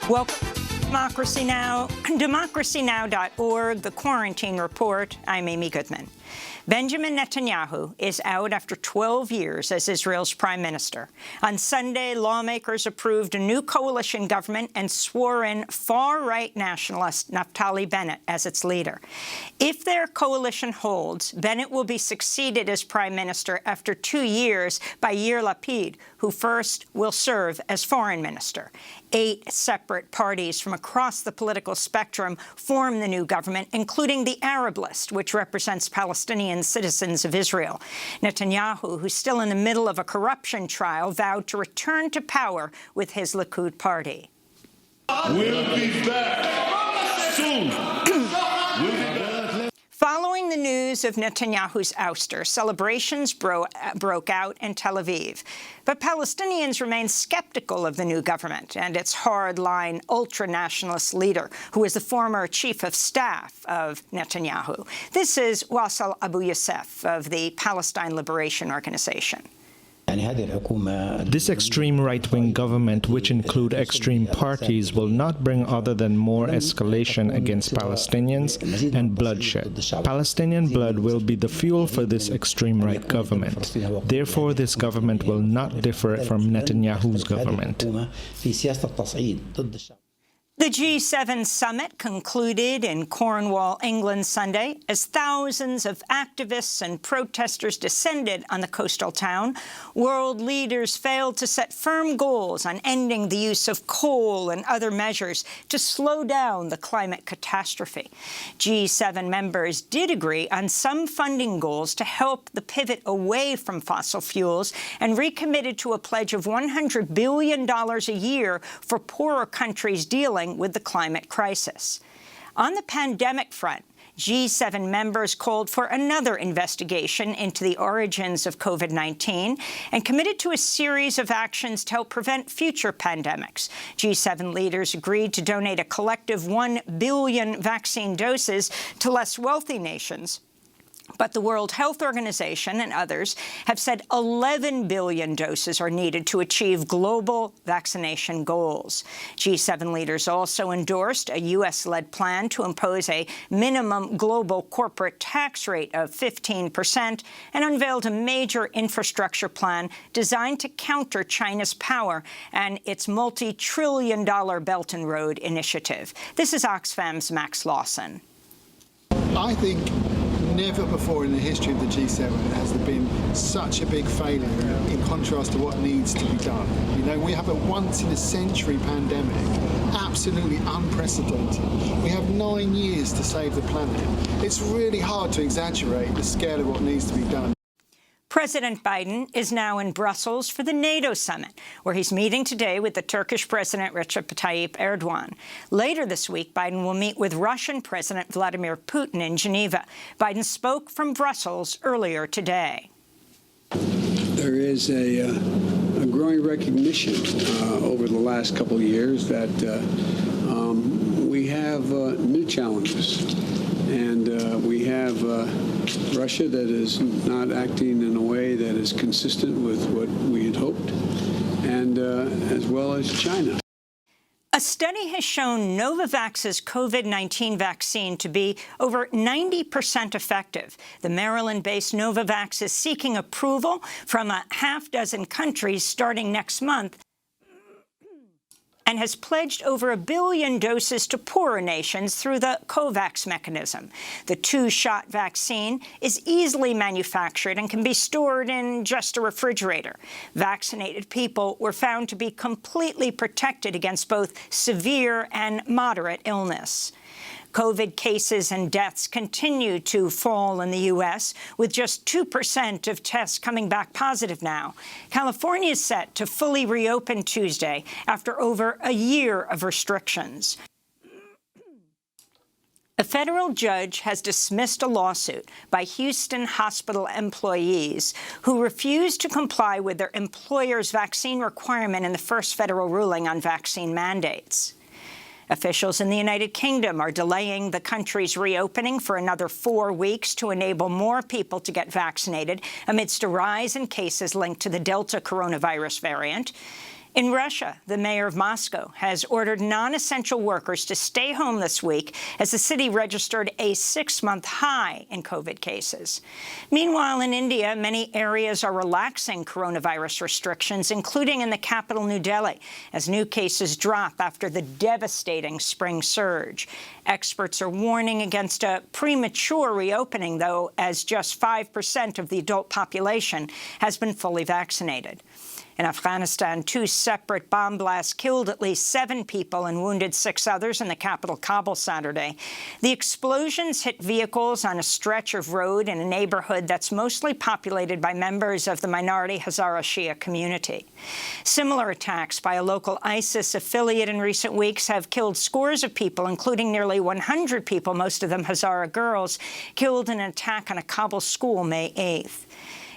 Welcome to Democracy Now!, democracynow.org, The Quarantine Report. I'm Amy Goodman. Benjamin Netanyahu is out after 12 years as Israel's prime minister. On Sunday, lawmakers approved a new coalition government and swore in far-right nationalist Naftali Bennett as its leader. If their coalition holds, Bennett will be succeeded as prime minister after 2 years by Yair Lapid, who first will serve as foreign minister. 8 separate parties from across the political spectrum form the new government, including the Arab List, which represents Palestinian citizens of Israel. Netanyahu, who's still in the middle of a corruption trial, vowed to return to power with his Likud party. We'll be back soon. Following the news of Netanyahu's ouster, celebrations broke out in Tel Aviv. But Palestinians remain skeptical of the new government and its hard-line, ultra-nationalist leader, who is the former chief of staff of Netanyahu. This is Wassel Abu Youssef of the Palestine Liberation Organization. This extreme right-wing government, which include extreme parties, will not bring other than more escalation against Palestinians and bloodshed. Palestinian blood will be the fuel for this extreme right government. Therefore, this government will not differ from Netanyahu's government. The G7 summit concluded in Cornwall, England, Sunday, as thousands of activists and protesters descended on the coastal town. World leaders failed to set firm goals on ending the use of coal and other measures to slow down the climate catastrophe. G7 members did agree on some funding goals to help the pivot away from fossil fuels and recommitted to a pledge of $100 billion a year for poorer countries dealing with the climate crisis. On the pandemic front, G7 members called for another investigation into the origins of COVID-19 and committed to a series of actions to help prevent future pandemics. G7 leaders agreed to donate a collective 1 billion vaccine doses to less wealthy nations. But the World Health Organization and others have said 11 billion doses are needed to achieve global vaccination goals. G7 leaders also endorsed a U.S.-led plan to impose a minimum global corporate tax rate of 15% and unveiled a major infrastructure plan designed to counter China's power and its multi-trillion-dollar Belt and Road initiative. This is Oxfam's Max Lawson. I think never before in the history of the G7 has there been such a big failure in contrast to what needs to be done. You know, we have a once-in-a-century pandemic, absolutely unprecedented. We have 9 years to save the planet. It's really hard to exaggerate the scale of what needs to be done. President Biden is now in Brussels for the NATO summit, where he's meeting today with the Turkish President Recep Tayyip Erdogan. Later this week, Biden will meet with Russian President Vladimir Putin in Geneva. Biden spoke from Brussels earlier today. There is a growing recognition over the last couple of years that we have new challenges. And we have Russia that is not acting in a way that is consistent with what we had hoped, and as well as China. A study has shown Novavax's COVID-19 vaccine to be over 90% effective. The Maryland-based Novavax is seeking approval from a half-dozen countries starting next month, and has pledged over 1 billion doses to poorer nations through the COVAX mechanism. The 2-shot vaccine is easily manufactured and can be stored in just a refrigerator. Vaccinated people were found to be completely protected against both severe and moderate illness. COVID cases and deaths continue to fall in the U.S., with just 2% of tests coming back positive now. California is set to fully reopen Tuesday after over a year of restrictions. A federal judge has dismissed a lawsuit by Houston hospital employees who refused to comply with their employer's vaccine requirement in the first federal ruling on vaccine mandates. Officials in the United Kingdom are delaying the country's reopening for another 4 weeks to enable more people to get vaccinated amidst a rise in cases linked to the Delta coronavirus variant. In Russia, the mayor of Moscow has ordered non-essential workers to stay home this week as the city registered a 6-month high in COVID cases. Meanwhile, in India, many areas are relaxing coronavirus restrictions, including in the capital, New Delhi, as new cases drop after the devastating spring surge. Experts are warning against a premature reopening, though, as just 5% of the adult population has been fully vaccinated. In Afghanistan, 2 separate bomb blasts killed at least 7 people and wounded 6 others in the capital, Kabul, Saturday. The explosions hit vehicles on a stretch of road in a neighborhood that's mostly populated by members of the minority Hazara Shia community. Similar attacks by a local ISIS affiliate in recent weeks have killed scores of people, including nearly 100 people, most of them Hazara girls, killed in an attack on a Kabul school May 8th.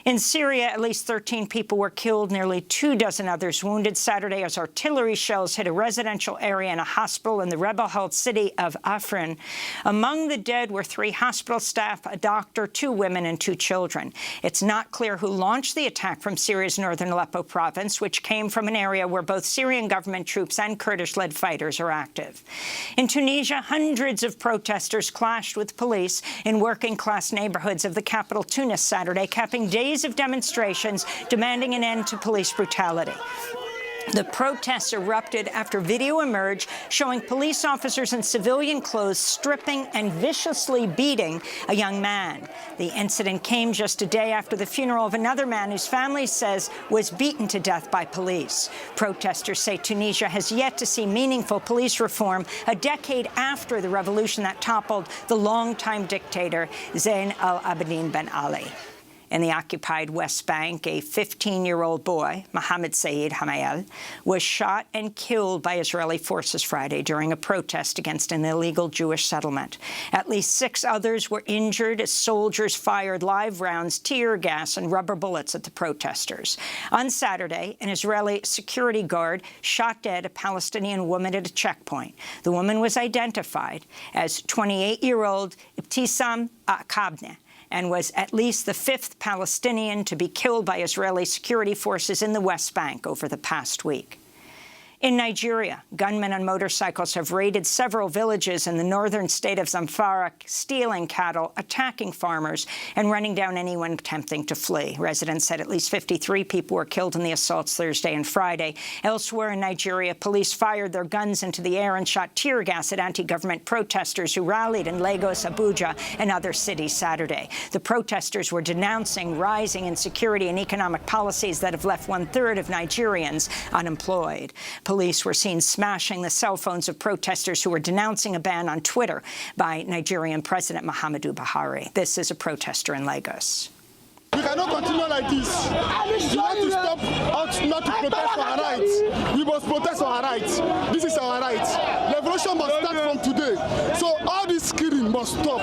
In Syria, at least 13 people were killed, nearly 24 others wounded Saturday as artillery shells hit a residential area and a hospital in the rebel-held city of Afrin. Among the dead were 3 hospital staff, a doctor, 2 women, and 2 children. It's not clear who launched the attack from Syria's northern Aleppo province, which came from an area where both Syrian government troops and Kurdish-led fighters are active. In Tunisia, hundreds of protesters clashed with police in working-class neighborhoods of the capital, Tunis, Saturday, capping days of demonstrations demanding an end to police brutality. The protests erupted after video emerged showing police officers in civilian clothes stripping and viciously beating a young man. The incident came just a day after the funeral of another man whose family says was beaten to death by police. Protesters say Tunisia has yet to see meaningful police reform a decade after the revolution that toppled the longtime dictator Zain al-Abidine Ben Ali. In the occupied West Bank, a 15-year-old boy, Mohammed Saeed Hamayel, was shot and killed by Israeli forces Friday during a protest against an illegal Jewish settlement. At least 6 others were injured as soldiers fired live rounds, tear gas, and rubber bullets at the protesters. On Saturday, an Israeli security guard shot dead a Palestinian woman at a checkpoint. The woman was identified as 28-year-old Ibtisam Kabneh, and was at least the 5th Palestinian to be killed by Israeli security forces in the West Bank over the past week. In Nigeria, gunmen on motorcycles have raided several villages in the northern state of Zamfara, stealing cattle, attacking farmers, and running down anyone attempting to flee. Residents said at least 53 people were killed in the assaults Thursday and Friday. Elsewhere in Nigeria, police fired their guns into the air and shot tear gas at anti-government protesters who rallied in Lagos, Abuja, and other cities Saturday. The protesters were denouncing rising insecurity and economic policies that have left 1/3 of Nigerians unemployed. Police were seen smashing the cell phones of protesters who were denouncing a ban on Twitter by Nigerian President Muhammadu Buhari. This is a protester in Lagos. We cannot continue like this. We want to stop us not to protest for our rights. We must protest for our rights. This is our rights. The revolution must start from today. So all this killing must stop.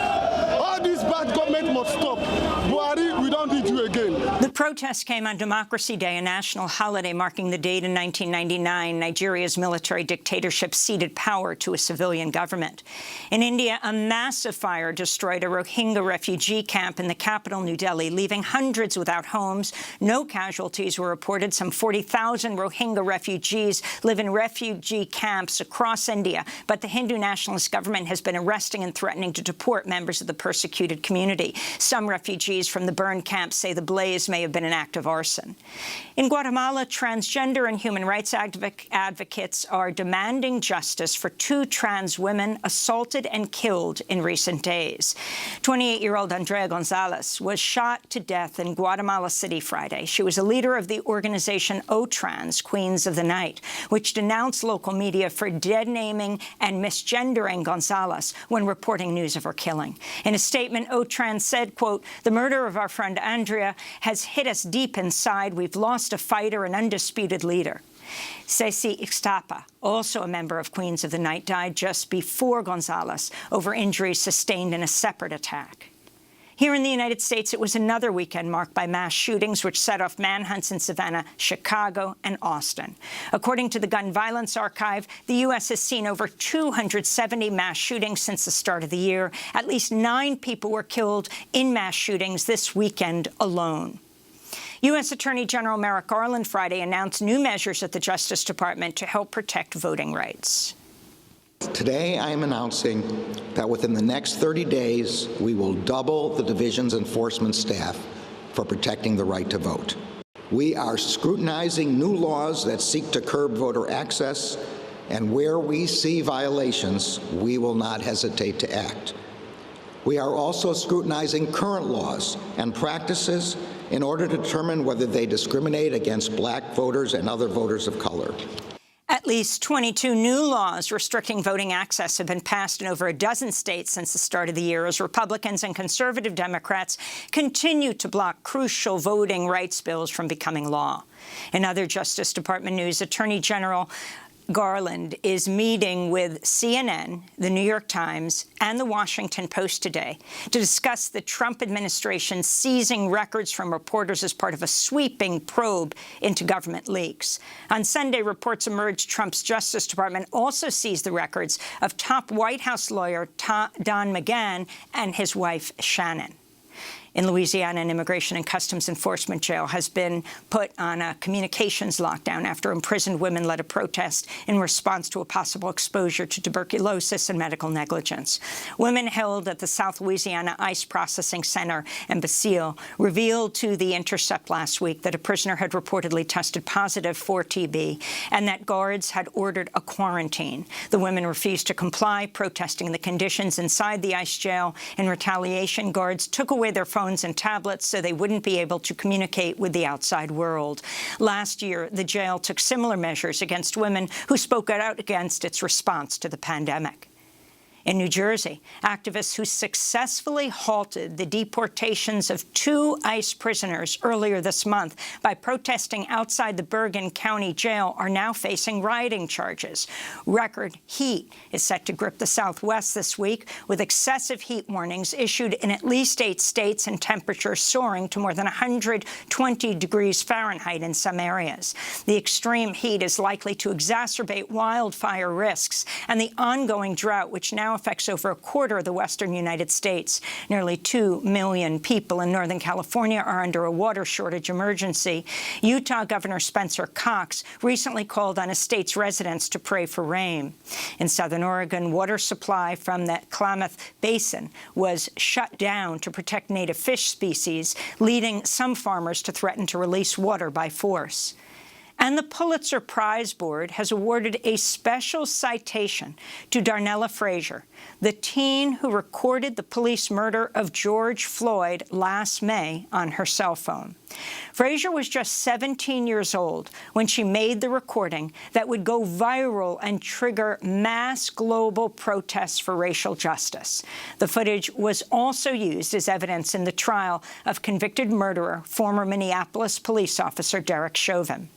All this bad government must stop. Buhari, we don't need you again. The protest came on Democracy Day, a national holiday marking the date in 1999 Nigeria's military dictatorship ceded power to a civilian government. In India, a massive fire destroyed a Rohingya refugee camp in the capital, New Delhi, leaving hundreds without homes. No casualties were reported. Some 40,000 Rohingya refugees live in refugee camps across India, but the Hindu nationalist government has been arresting and threatening to deport members of the persecuted community. Some refugees from the burned camps say the blaze may have been an act of arson. In Guatemala, transgender and human rights advocates are demanding justice for 2 trans women assaulted and killed in recent days. 28-year-old Andrea Gonzalez was shot to death in Guatemala City Friday. She was a leader of the organization O-Trans, Queens of the Night, which denounced local media for dead-naming and misgendering Gonzalez when reporting news of her killing. In a statement, O-Trans said, quote, "The murder of our friend Andrea has hit us deep inside. We've lost a fighter, an undisputed leader." Ceci Ixtapa, also a member of Queens of the Night, died just before Gonzalez over injuries sustained in a separate attack. Here in the United States, it was another weekend marked by mass shootings, which set off manhunts in Savannah, Chicago, and Austin. According to the Gun Violence Archive, the U.S. has seen over 270 mass shootings since the start of the year. At least 9 people were killed in mass shootings this weekend alone. U.S. Attorney General Merrick Garland Friday announced new measures at the Justice Department to help protect voting rights. Today, I am announcing that within the next 30 days, we will double the division's enforcement staff for protecting the right to vote. We are scrutinizing new laws that seek to curb voter access, and where we see violations, we will not hesitate to act. We are also scrutinizing current laws and practices in order to determine whether they discriminate against black voters and other voters of color. At least 22 new laws restricting voting access have been passed in over a dozen states since the start of the year as Republicans and conservative Democrats continue to block crucial voting rights bills from becoming law. In other Justice Department news, Attorney General Garland is meeting with CNN, the New York Times, and the Washington Post today to discuss the Trump administration seizing records from reporters as part of a sweeping probe into government leaks. On Sunday, reports emerged Trump's Justice Department also seized the records of top White House lawyer Don McGahn and his wife Shannon. In Louisiana, an Immigration and Customs Enforcement jail has been put on a communications lockdown after imprisoned women led a protest in response to a possible exposure to tuberculosis and medical negligence. Women held at the South Louisiana ICE Processing Center in Basile revealed to The Intercept last week that a prisoner had reportedly tested positive for TB and that guards had ordered a quarantine. The women refused to comply, protesting the conditions inside the ICE jail. In retaliation, guards took away their phones and tablets so they wouldn't be able to communicate with the outside world. Last year, the jail took similar measures against women who spoke out against its response to the pandemic. In New Jersey, activists who successfully halted the deportations of 2 ICE prisoners earlier this month by protesting outside the Bergen County Jail are now facing rioting charges. Record heat is set to grip the Southwest this week, with excessive heat warnings issued in at least 8 states and temperatures soaring to more than 120 degrees Fahrenheit in some areas. The extreme heat is likely to exacerbate wildfire risks and the ongoing drought, which now affects over a quarter of the western United States. Nearly 2 million people in Northern California are under a water shortage emergency. Utah Governor Spencer Cox recently called on his state's residents to pray for rain. In southern Oregon, water supply from the Klamath Basin was shut down to protect native fish species, leading some farmers to threaten to release water by force. And the Pulitzer Prize Board has awarded a special citation to Darnella Frazier, the teen who recorded the police murder of George Floyd last May on her cell phone. Frazier was just 17 years old when she made the recording that would go viral and trigger mass global protests for racial justice. The footage was also used as evidence in the trial of convicted murderer, former Minneapolis police officer Derek Chauvin.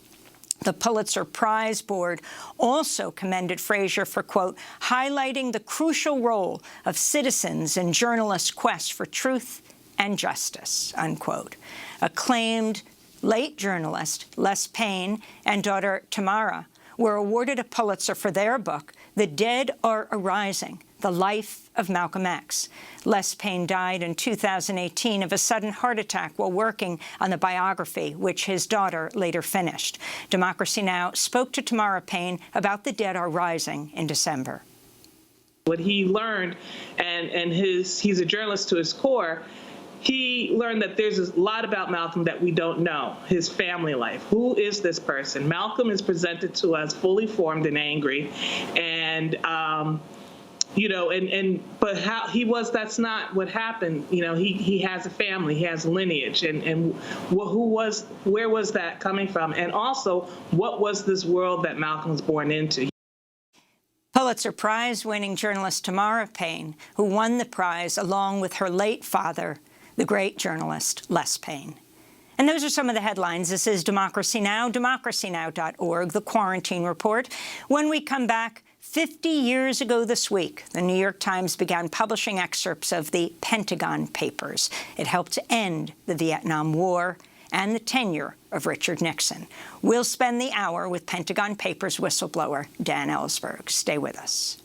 The Pulitzer Prize Board also commended Frazier for, quote, highlighting the crucial role of citizens in journalists' quest for truth and justice, unquote. Acclaimed late journalist Les Payne and daughter Tamara were awarded a Pulitzer for their book, The Dead Are Arising: The Life of Malcolm X. Les Payne died in 2018 of a sudden heart attack while working on the biography, which his daughter later finished. Democracy Now! Spoke to Tamara Payne about The Dead Are Rising in December. What he learned, and he's a journalist to his core, he learned that there's a lot about Malcolm that we don't know, his family life. Who is this person? Malcolm is presented to us fully formed and angry, and you know, but how he was, that's not what happened. You know, he has a family, he has lineage, and where was that coming from? And also, what was this world that Malcolm was born into? Pulitzer Prize-winning journalist Tamara Payne, who won the prize along with her late father, the great journalist Les Payne. And those are some of the headlines. This is Democracy Now!, democracynow.org, The Quarantine Report. When we come back, 50 years ago this week, the New York Times began publishing excerpts of the Pentagon Papers. It helped to end the Vietnam War and the tenure of Richard Nixon. We'll spend the hour with Pentagon Papers whistleblower Dan Ellsberg. Stay with us.